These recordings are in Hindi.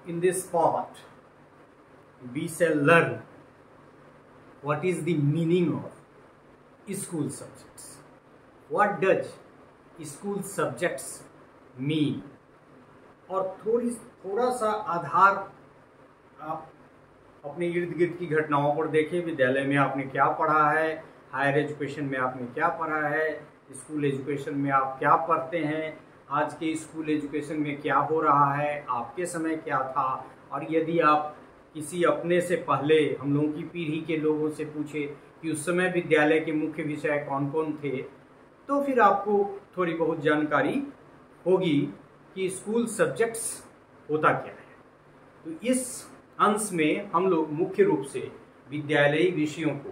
In this part, we shall learn what is the meaning of school subjects. What does school subjects mean? और थोड़ा सा आधार आप अपने इर्द गिर्द की घटनाओं पर देखें। विद्यालय में आपने क्या पढ़ा है, हायर एजुकेशन में आपने क्या पढ़ा है, स्कूल एजुकेशन में आप क्या पढ़ते हैं, आज के स्कूल एजुकेशन में क्या हो रहा है, आपके समय क्या था। और यदि आप किसी अपने से पहले हम लोगों की पीढ़ी के लोगों से पूछे कि उस समय विद्यालय के मुख्य विषय कौन कौन थे, तो फिर आपको थोड़ी बहुत जानकारी होगी कि स्कूल सब्जेक्ट्स होता क्या है। तो इस अंश में हम लोग मुख्य रूप से विद्यालयी विषयों को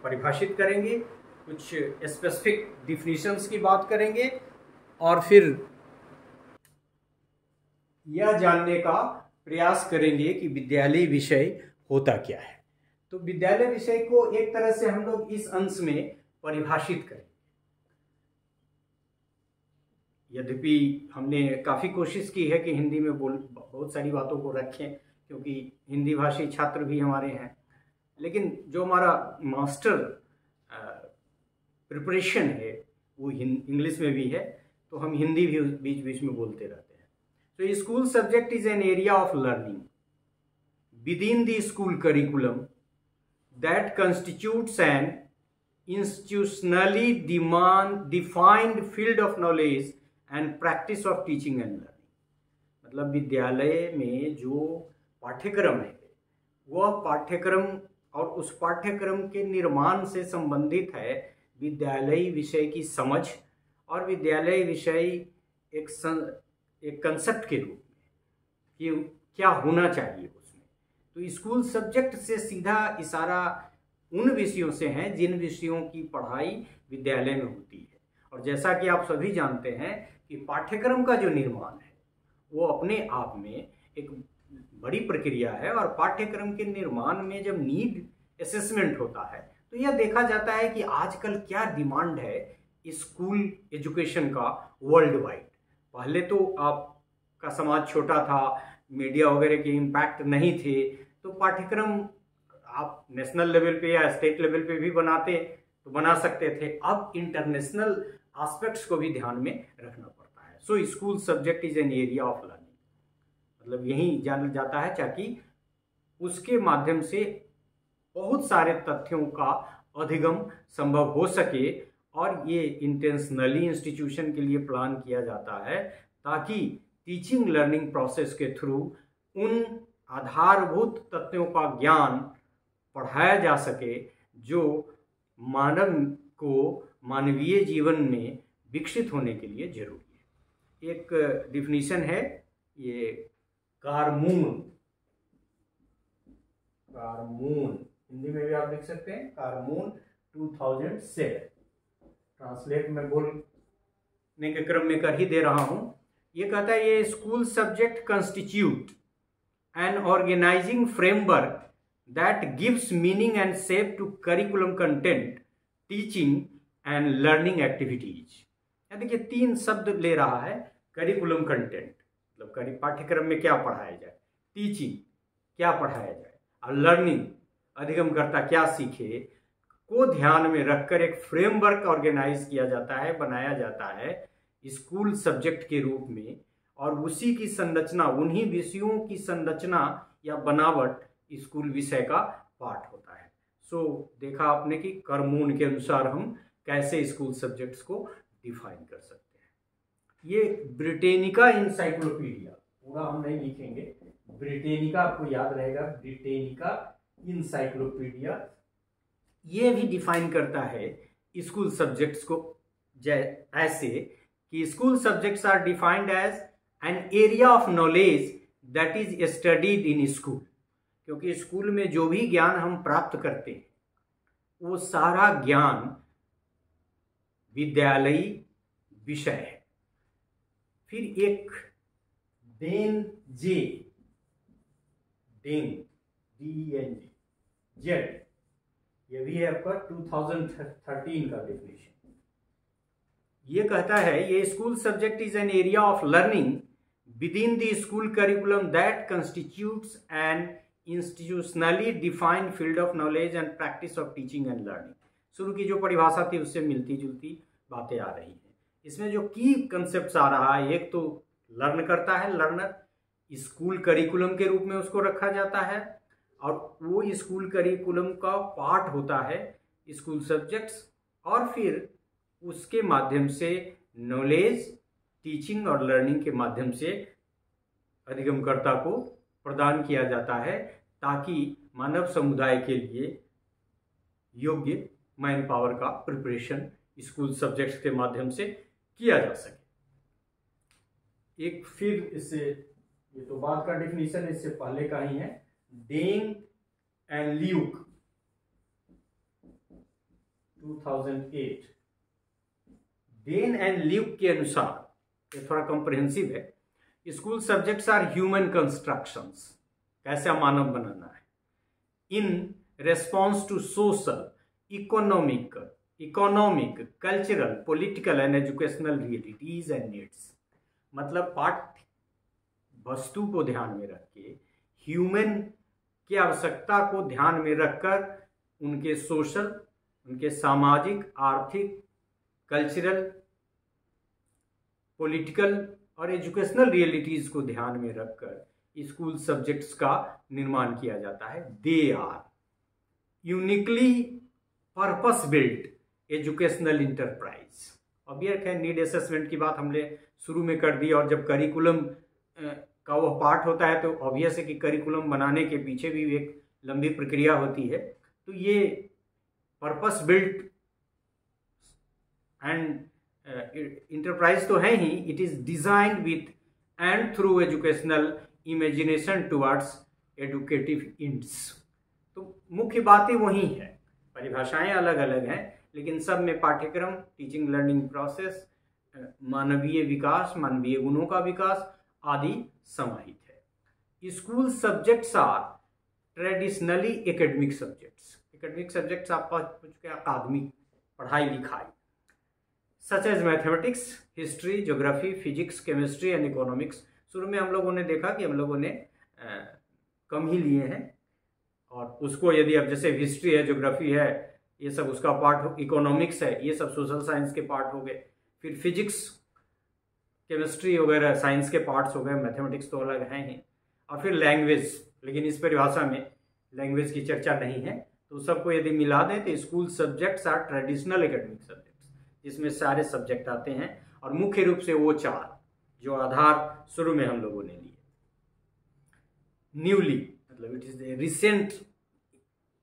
परिभाषित करेंगे, कुछ स्पेसिफिक डिफिनीशंस की बात करेंगे और फिर यह जानने का प्रयास करेंगे कि विद्यालयी विषय होता क्या है। तो विद्यालय विषय को एक तरह से हम लोग इस अंश में परिभाषित करेंगे। यद्यपि हमने काफ़ी कोशिश की है कि हिंदी में बहुत सारी बातों को रखें, क्योंकि हिंदी भाषी छात्र भी हमारे हैं, लेकिन जो हमारा मास्टर प्रिपरेशन है वो इंग्लिश में भी है, तो हम हिंदी भी बीच बीच में बोलते रहते हैं। तो school subject is an area of learning within the school curriculum that constitutes an institutionally defined field of knowledge and practice of teaching and learning. मतलब विद्यालय में जो पाठ्यक्रम है वह पाठ्यक्रम और उस पाठ्यक्रम के निर्माण से संबंधित है विद्यालयी विषय की समझ और विद्यालयी विषय एक कंसेप्ट के रूप में कि क्या होना चाहिए उसमें। तो स्कूल सब्जेक्ट से सीधा इशारा उन विषयों से है जिन विषयों की पढ़ाई विद्यालय में होती है। और जैसा कि आप सभी जानते हैं कि पाठ्यक्रम का जो निर्माण है वो अपने आप में एक बड़ी प्रक्रिया है, और पाठ्यक्रम के निर्माण में जब नीड असेसमेंट होता है तो यह देखा जाता है कि आजकल क्या डिमांड है स्कूल एजुकेशन का वर्ल्ड वाइड। पहले तो आपका समाज छोटा था, मीडिया वगैरह के इम्पैक्ट नहीं थे, तो पाठ्यक्रम आप नेशनल लेवल पे या स्टेट लेवल पे भी बना सकते थे। अब इंटरनेशनल एस्पेक्ट्स को भी ध्यान में रखना पड़ता है। So school subject is an area of learning, मतलब यही जाना जाता है ताकि उसके माध्यम से बहुत सारे तथ्यों का अधिगम संभव हो सके। और ये इंटेंशनली इंस्टीट्यूशन के लिए प्लान किया जाता है ताकि टीचिंग लर्निंग प्रोसेस के थ्रू उन आधारभूत तथ्यों का ज्ञान पढ़ाया जा सके जो मानव को मानवीय जीवन में विकसित होने के लिए जरूरी है। एक डिफिनीशन है ये कारमून, हिंदी में भी आप लिख सकते हैं कारमून 2007। ट्रांसलेट में बोलने के क्रम में कर ही दे रहा हूं। ये कहता है ये school subject constitute an organising framework that gives meaning and shape to curriculum content, teaching and learning activities. देखिए 3 शब्द ले रहा है। करिकुलम कंटेंट मतलब पाठ्यक्रम में क्या पढ़ाया जाए, टीचिंग क्या पढ़ाया जाए, और लर्निंग अधिगमकर्ता क्या सीखे को ध्यान में रखकर एक फ्रेमवर्क ऑर्गेनाइज किया जाता है, बनाया जाता है स्कूल सब्जेक्ट के रूप में। और उसी की संरचना, उन्हीं विषयों की संरचना या बनावट स्कूल विषय का पाठ होता है। सो देखा आपने कि कारमून के अनुसार हम कैसे स्कूल सब्जेक्ट्स को डिफाइन कर सकते हैं। ये ब्रिटेनिका इंसाइक्लोपीडिया, पूरा हम नहीं लिखेंगे, ब्रिटेनिका आपको याद रहेगा, ब्रिटेनिका इंसाइक्लोपीडिया, ये भी डिफाइन करता है स्कूल सब्जेक्ट्स को ऐसे कि school subjects are defined as an area of knowledge that is studied in school. क्योंकि स्कूल में जो भी ज्ञान हम प्राप्त करते हैं वो सारा ज्ञान विद्यालयी विषय है। फिर एक डेन जेड, ये भी है आपका 2013 का डेफिनेशन। ये कहता है ये school subject is an area of learning within the school curriculum that constitutes an institutionally defined field of knowledge and practice of teaching and learning। शुरू की जो परिभाषा थी उससे मिलती जुलती बातें आ रही हैं। इसमें जो की कंसेप्ट आ रहा है, एक तो लर्न करता है लर्नर, स्कूल करिकुलम के रूप में उसको रखा जाता है, और वो स्कूल करिकुलम का पार्ट होता है स्कूल सब्जेक्ट्स, और फिर उसके माध्यम से नॉलेज, टीचिंग और लर्निंग के माध्यम से अधिगमकर्ता को प्रदान किया जाता है, ताकि मानव समुदाय के लिए योग्य मैन पावर का प्रिपरेशन स्कूल सब्जेक्ट्स के माध्यम से किया जा सके। एक फिर इससे, ये तो बाद का डेफिनेशन, इससे पहले का ही है, Deng and Luke 2008। Deng and Luke के अनुसार, ये थोड़ा कॉम्प्रिहेंसिव है, school subjects are human constructions, कैसे मानव बनाना है, in response to social, economic, cultural, political and educational realities and needs. मतलब पाठ्य वस्तु को ध्यान में रख के, ह्यूमन की आवश्यकता को ध्यान में रखकर, उनके सोशल, उनके सामाजिक, आर्थिक, कल्चरल, पॉलिटिकल और एजुकेशनल रियलिटीज को ध्यान में रखकर स्कूल सब्जेक्ट्स का निर्माण किया जाता है। They are uniquely purpose built educational enterprise. अब ये है नीड असेसमेंट की बात हमने शुरू में कर दी, और जब करिकुलम का वह पार्ट होता है तो ऑब्वियस है कि करिकुलम बनाने के पीछे भी एक लंबी प्रक्रिया होती है। तो ये पर्पस बिल्ट एंड इंटरप्राइज तो है ही, it is designed with and through educational imagination towards educative ends. तो मुख्य बातें वही हैं, परिभाषाएं अलग अलग हैं, लेकिन सब में पाठ्यक्रम, टीचिंग लर्निंग प्रोसेस, मानवीय विकास, मानवीय गुणों का विकास आदि समाहित है। School subjects are traditionally academic subjects. Academic subjects आप अकादमिक पढ़ाई लिखाई, such as mathematics, history, geography, physics, chemistry and economics. शुरू में हम लोगों ने देखा कि हम लोगों ने कम ही लिए हैं, और उसको यदि अब जैसे हिस्ट्री है, ज्योग्राफी है, ये सब उसका पार्ट हो, इकोनॉमिक्स है, ये सब सोशल साइंस के पार्ट हो गए, फिर फिजिक्स, केमिस्ट्री वगैरह साइंस के पार्ट्स हो गए, मैथमेटिक्स तो अलग हैं ही, और फिर लैंग्वेज, लेकिन इस परिभाषा में लैंग्वेज की चर्चा नहीं है। तो सबको यदि मिला दें तो school subjects are traditional academic subjects, जिसमें सारे सब्जेक्ट आते हैं, और मुख्य रूप से वो चार जो आधार शुरू में हम लोगों ने लिए। न्यूली मतलब it is a recent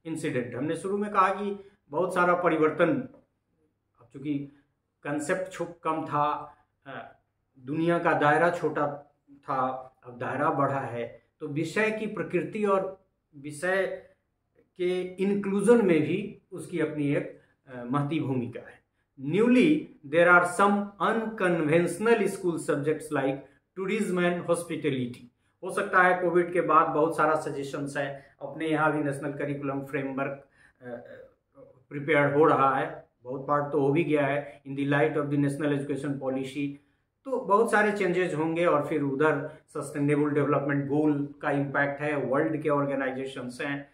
incident. हमने शुरू में कहा कि बहुत सारा परिवर्तन, अब चूंकि कंसेप्ट कम था, दुनिया का दायरा छोटा था, अब दायरा बढ़ा है, तो विषय की प्रकृति और विषय के इंक्लूजन में भी उसकी अपनी एक महती भूमिका है। Newly there are some unconventional school subjects like tourism and hospitality. हो सकता है कोविड के बाद बहुत सारा सजेशंस है, अपने यहाँ भी नेशनल करिकुलम फ्रेमवर्क प्रिपेयर हो रहा है, बहुत पार्ट तो हो भी गया है इन the light of the national education policy. तो बहुत सारे चेंजेस होंगे, और फिर उधर सस्टेनेबल डेवलपमेंट गोल का इम्पैक्ट है, वर्ल्ड के ऑर्गेनाइजेशंस हैं,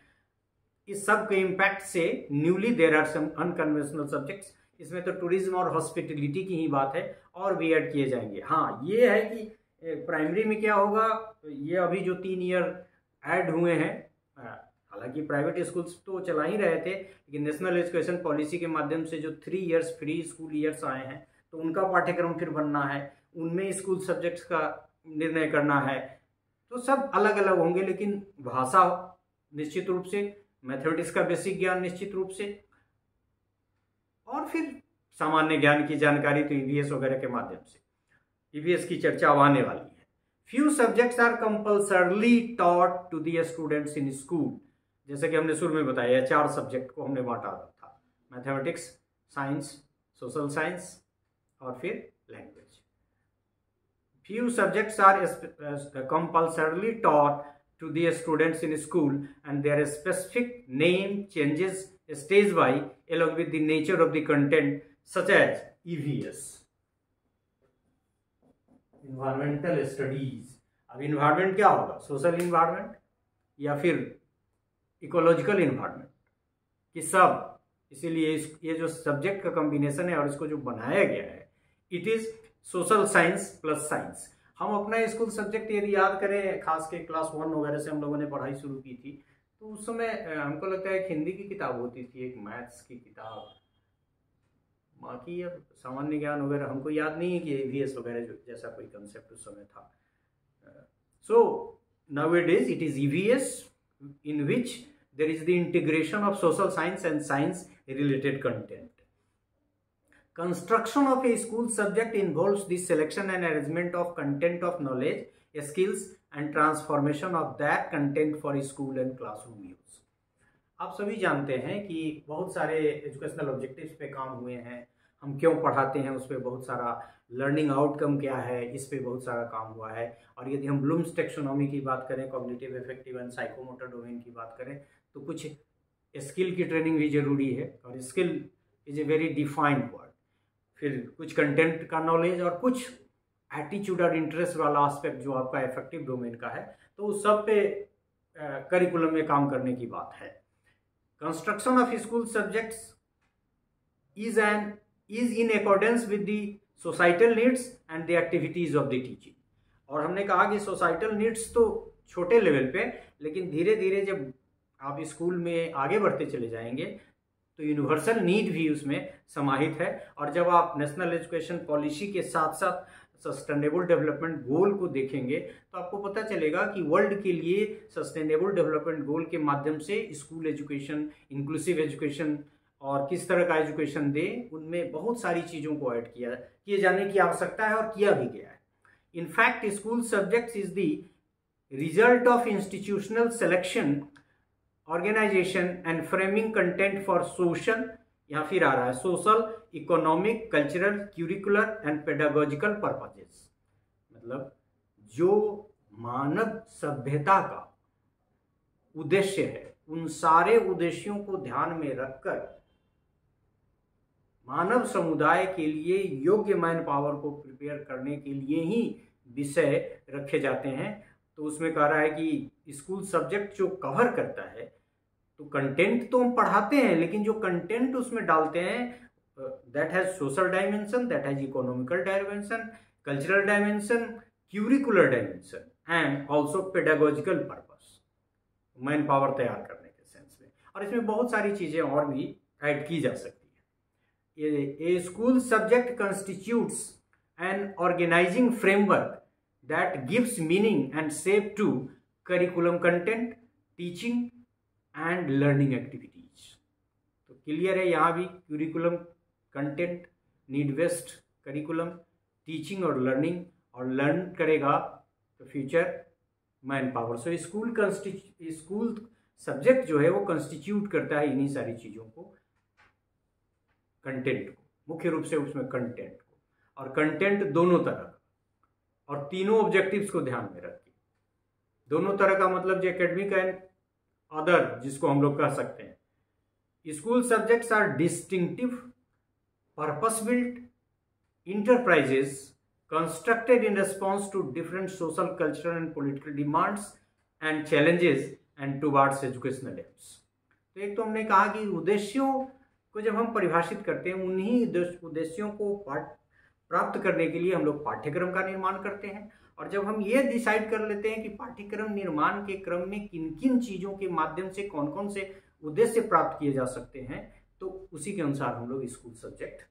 इस सब के इम्पैक्ट से newly there are some unconventional subjects. इसमें तो टूरिज्म और हॉस्पिटलिटी की ही बात है, और भी ऐड किए जाएंगे। हाँ, ये है कि प्राइमरी में क्या होगा, ये अभी जो 3 ईयर ऐड हुए हैं, हालांकि प्राइवेट स्कूल्स तो चला ही रहे थे, लेकिन नेशनल एजुकेशन पॉलिसी के माध्यम से जो 3 इयर्स फ्री स्कूल ईयर्स आए हैं, तो उनका पाठ्यक्रम फिर बनना है, उनमें स्कूल सब्जेक्ट्स का निर्णय करना है। तो सब अलग अलग होंगे, लेकिन भाषा निश्चित रूप से, मैथमेटिक्स का बेसिक ज्ञान निश्चित रूप से, और फिर सामान्य ज्ञान की जानकारी तो ईवीएस वगैरह के माध्यम से। ईवीएस की चर्चा अब आने वाली है। Few subjects are compulsorily taught to the students in school. जैसे कि हमने शुरू में बताया, 4 सब्जेक्ट को हमने बांटा था, मैथमेटिक्स, साइंस, सोशल साइंस और फिर language. Few subjects are compulsorily taught to the students in school, and their specific name changes stage by along with the nature of the content, such as EVS. Environmental studies. अब इन्वायरमेंट क्या होगा, सोशल इन्वायरमेंट या फिर इकोलॉजिकल इन्वायरमेंट कि सब। इसीलिए ये जो सब्जेक्ट का कॉम्बिनेशन है और इसको जो बनाया गया है, it is social science plus science. हम अपना स्कूल सब्जेक्ट यदि याद करें, खास के क्लास 1 वगैरह से हम लोगों ने पढ़ाई शुरू की थी, तो उस समय हमको लगता है एक हिंदी की किताब होती थी, एक मैथ्स की किताब, बाकी अब सामान्य ज्ञान वगैरह हमको याद नहीं है कि EVS वगैरह जैसा कोई कंसेप्ट उस समय था। सो nowadays it is EVS in which there is the integration of social science and science related content. Construction of a school subject involves the selection and arrangement of content of knowledge, skills and transformation of that content for school and classroom use. आप सभी जानते हैं कि बहुत सारे एजुकेशनल ऑब्जेक्टिव्स पे काम हुए हैं, हम क्यों पढ़ाते हैं उस पर बहुत सारा, लर्निंग आउटकम क्या है इस पे बहुत सारा काम हुआ है। और यदि हम ब्लूम्स टैक्सोनॉमी की बात करें, cognitive, affective and psychomotor domain की बात करें, तो कुछ स्किल की ट्रेनिंग भी जरूरी है, और skill is a very defined word. फिर कुछ कंटेंट का नॉलेज और कुछ एटीट्यूड और इंटरेस्ट वाला एस्पेक्ट जो आपका इफेक्टिव डोमेन का है, तो उस सब पे करिकुलम में काम करने की बात है। Construction of school subjects is in accordance with the societal needs and the activities of the teaching। और हमने कहा कि सोसाइटल नीड्स तो छोटे लेवल पे, लेकिन धीरे धीरे जब आप स्कूल में आगे बढ़ते चले जाएंगे तो यूनिवर्सल नीड भी उसमें समाहित है। और जब आप नेशनल एजुकेशन पॉलिसी के साथ साथ सस्टेनेबल डेवलपमेंट गोल को देखेंगे तो आपको पता चलेगा कि वर्ल्ड के लिए सस्टेनेबल डेवलपमेंट गोल के माध्यम से स्कूल एजुकेशन, इंक्लूसिव एजुकेशन और किस तरह का एजुकेशन दे, उनमें बहुत सारी चीज़ों को ऐड किए जाने की आवश्यकता है और किया भी गया है। In fact school subjects is the result of institutional selection, organisation and framing content for social, यहाँ फिर आ रहा है social, economic, cultural, curricular and pedagogical purposes. मतलब जो मानव सभ्यता का उद्देश्य है, उन सारे उद्देश्यों को ध्यान में रखकर मानव समुदाय के लिए योग्य मैन पावर को प्रिपेयर करने के लिए ही विषय रखे जाते हैं। तो उसमें कह रहा है कि स्कूल सब्जेक्ट जो कवर करता है, तो कंटेंट तो हम पढ़ाते हैं, लेकिन जो कंटेंट उसमें डालते हैं that has social dimension, that has economical dimension, cultural dimension, curricular dimension and also pedagogical purpose, man power तैयार करने के सेंस में। और इसमें बहुत सारी चीजें और भी ऐड की जा सकती है। A school subject constitutes an organizing framework that gives meaning and shape to curriculum content, teaching and learning activities। तो क्लियर है यहाँ भी, curriculum content, need based curriculum, teaching और learning, और learn करेगा तो future man power. So school subject जो है वो कंस्टिट्यूट करता है इन्हीं सारी चीज़ों को, कंटेंट को, मुख्य रूप से उसमें कंटेंट को, और कंटेंट दोनों तरह का, और तीनों ऑब्जेक्टिव्स को ध्यान में रखिए। दोनों तरह का मतलब जो एकेडमिक एंड अदर जिसको हम लोग कह सकते हैं। School subjects are distinctive, purpose built enterprises constructed in response to different social, cultural and political demands and challenges and towards educational aims। तो एक तो हमने कहा कि उद्देश्यों को जब हम परिभाषित करते हैं, उन्हीं उद्देश्यों को प्राप्त करने के लिए हम लोग पाठ्यक्रम का निर्माण करते हैं। और जब हम ये डिसाइड कर लेते हैं कि पाठ्यक्रम निर्माण के क्रम में किन किन चीज़ों के माध्यम से कौन कौन से उद्देश्य प्राप्त किए जा सकते हैं, तो उसी के अनुसार हम लोग स्कूल सब्जेक्ट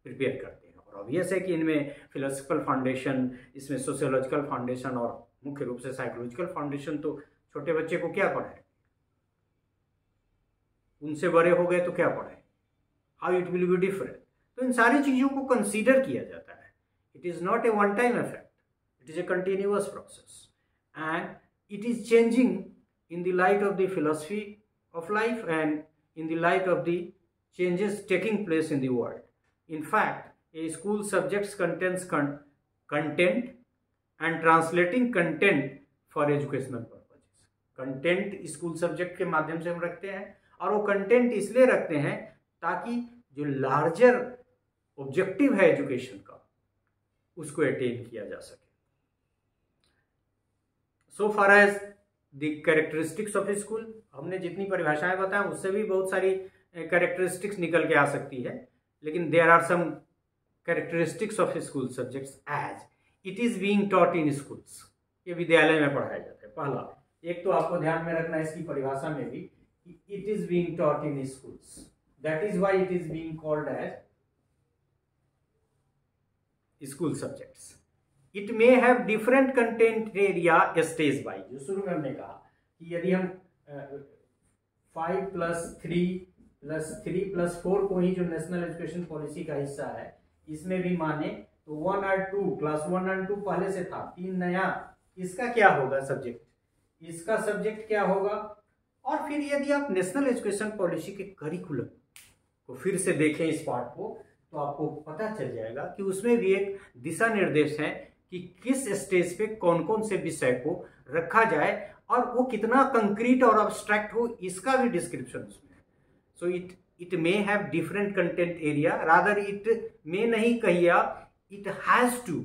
प्रिपेयर करते हैं। और ऑब्वियस है कि इनमें फिलोसफिकल फाउंडेशन, इसमें सोशियोलॉजिकल फाउंडेशन और मुख्य रूप से साइकोलॉजिकल फाउंडेशन। तो छोटे बच्चे को क्या पढ़ाएं, उनसे बड़े हो गए तो क्या पढ़ाएं, how it will be different. तो इन सारी चीज़ों को कंसीडर किया जाता है। It is not a one time effect, it is a continuous process and it is changing in the light of the philosophy of life and in the light of the changes taking place in the world. In fact, a school subjects contains content and translating content for educational purposes। Content school subject के माध्यम से हम रखते हैं, और वो कंटेंट इसलिए रखते हैं ताकि जो लार्जर ऑब्जेक्टिव है एजुकेशन का, उसको अटेन किया जा सके। So far as the characteristics of school, हमने जितनी परिभाषाएं बताएं उससे भी बहुत सारी कैरेक्टरिस्टिक्स निकल के आ सकती है, लेकिन there are some characteristics of school subjects as it is being taught in schools, ये विद्यालय में पढ़ाया जाता है। पहला, एक तो आपको ध्यान में रखना है इसकी परिभाषा में भी, it is being taught in schools, that is why it is being called as school subjects. It may have different content area stage wise, जो शुरू में हमने कहा कि यदि हम 5+3+3+4 को ही जो नेशनल एजुकेशन पॉलिसी का हिस्सा है इसमें भी माने तो 1 और 2, क्लास 1 और 2 पहले से था, 3 नया, इसका क्या होगा सब्जेक्ट, इसका सब्जेक्ट क्या होगा। और फिर यदि आप नेशनल एजुकेशन पॉलिसी के करिकुलम को फिर से देखें इस पार्ट को, तो आपको पता चल जाएगा कि उसमें भी एक दिशा निर्देश है कि किस स्टेज पे कौन कौन से विषय को रखा जाए और वो कितना कंक्रीट और अब्स्ट्रैक्ट हो, इसका भी डिस्क्रिप्शन उसमें है। So it may have different content area, rather it may नहीं कहिए, it has to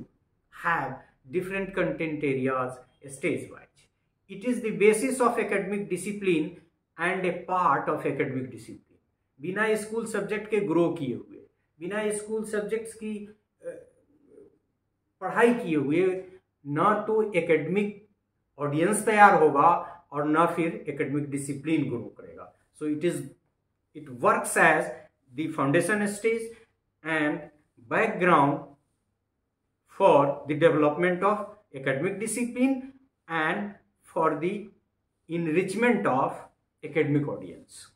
have different content areas stage wise. It is the basis of academic discipline and a part of academic discipline. बिना स्कूल सब्जेक्ट के ग्रो किए हुए, बिना स्कूल सब्जेक्ट्स की पढ़ाई किए हुए ना तो एकेडमिक ऑडियंस तैयार होगा और ना फिर एकेडमिक डिसिप्लिन ग्रो करेगा। So it works as the foundation stage and background for the development of academic discipline and for the enrichment of academic audience.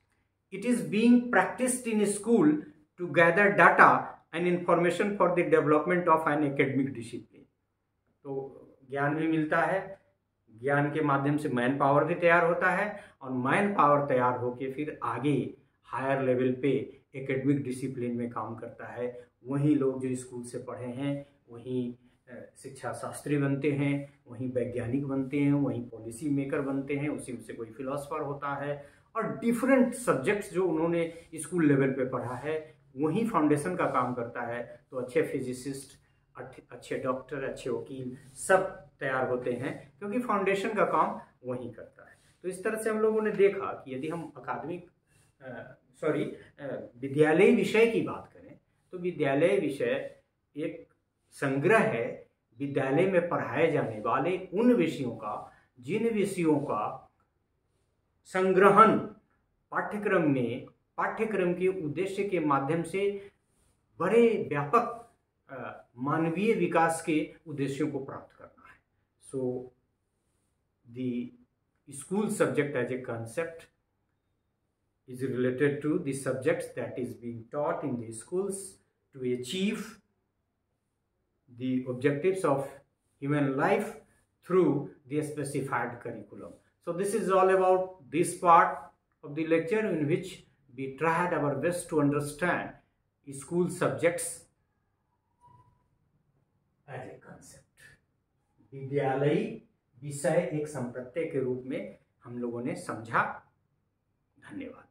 It is being practiced in school to gather data and information for the development of an academic discipline. तो ज्ञान भी मिलता है, ज्ञान के माध्यम से मैन पावर भी तैयार होता है और मैन पावर तैयार होके फिर आगे हायर लेवल पे एकेडमिक डिसिप्लिन में काम करता है। वही लोग जो स्कूल से पढ़े हैं वहीं शिक्षा शास्त्री बनते हैं, वहीं वैज्ञानिक बनते हैं, वहीं पॉलिसी मेकर बनते हैं, उसी से कोई फिलोसफर होता है और डिफरेंट सब्जेक्ट्स जो उन्होंने स्कूल लेवल पे पढ़ा है वहीं फाउंडेशन का काम करता है। तो अच्छे फिजिसिस्ट, अच्छे डॉक्टर, अच्छे वकील सब तैयार होते हैं क्योंकि फाउंडेशन का काम वहीं करता है। तो इस तरह से हम लोगों ने देखा कि यदि हम विद्यालय विषय की बात करें तो विद्यालय विषय एक संग्रह है विद्यालय में पढ़ाए जाने वाले उन विषयों का जिन विषयों का संग्रहण पाठ्यक्रम के उद्देश्य के माध्यम से बड़े व्यापक मानवीय विकास के उद्देश्यों को प्राप्त करना है। So the school subject as a concept is related to the subjects that is being taught in the schools to achieve the objectives of human life through the specified curriculum. So this is all about this part of the lecture in which we tried our best to understand school subjects as a concept. विद्यालयी विषय एक संप्रत्यय के रूप में हम लोगों ने समझा। धन्यवाद।